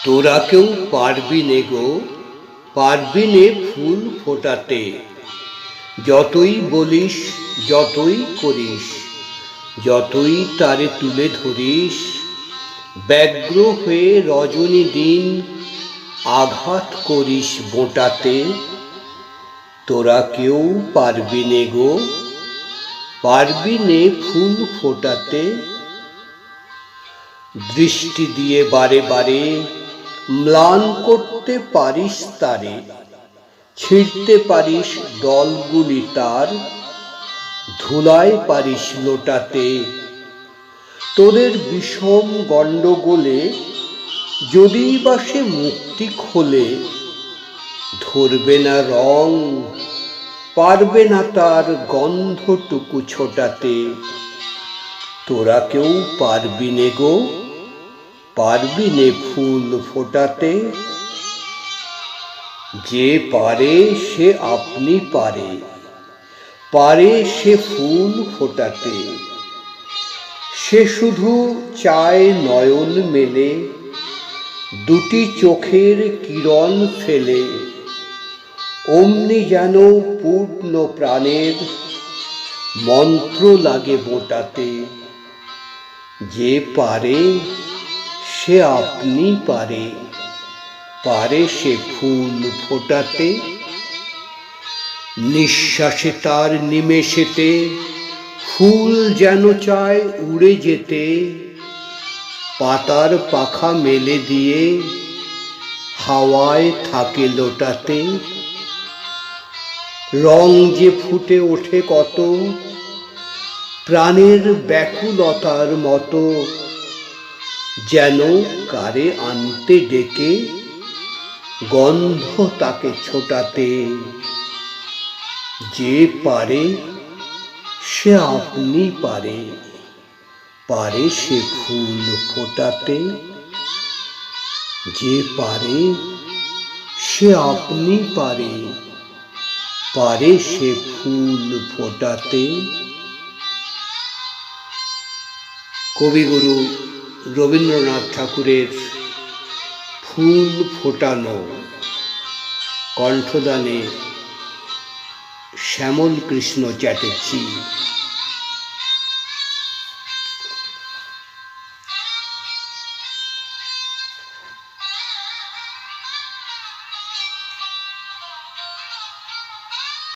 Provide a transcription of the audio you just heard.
তোরা কেউ পারবি নে গো, পারবি নে ফুল ফোটাতে। যতই বলিস, যতই করিস, যতই তারে তুলে ধরিস, ব্যগ্র হয়ে রজনী দিন আঘাত করিস বোঁটাতে। তোরা কেউ পারবি নে গো, পারবি নে ফুল ফোটাতে। দৃষ্টি দিয়ে বারে বারে ম্লান করতে পারিস তারে, ছিঁড়তে পারিস দলগুলি তার, ধুলায় পারিস লোটাতে। তোদের বিষম গণ্ডগোলে যদি বা সে মুক্তি খোলে, ধরবে না রং, পারবে না তার গন্ধটুকু ছোটাতে। তোরা কেউ পারবি নে গো, পারবি নে ফুল ফোটাতে। যে পারে সে আপনি পারে, পারে সে ফুল ফোটাতে। সে শুধু চায় নয়ন মেলে, দুটি চোখের কিরণ ফেলে, অমনি যেন পূর্ণ প্রাণের মন্ত্র লাগে বোঁটাতে। যে পারে সে আপনি পারে, পারে সে ফুল ফোটাতে। নিঃশ্বাসে তার নিমেষেতে ফুল যেন চায় উড়ে যেতে, পাতার পাখা মেলে দিয়ে হাওয়ায় থাকে লোটাতে। রং যে ফুটে ওঠে কত প্রাণের ব্যাকুলতার মতো, যেন কারে আনতে ডেকে গন্ধ তাকে ছোটাতে। যে পারে সে আপনি পারে, পারে সে ফুল ফোটাতে। যে পারে সে আপনি পারে, পারে সে ফুল ফোটাতে। কবিগুরু রবীন্দ্রনাথ ঠাকুরের ফুল ফোটানো, কণ্ঠদানে শ্যামল কৃষ্ণ চ্যাটার্জি।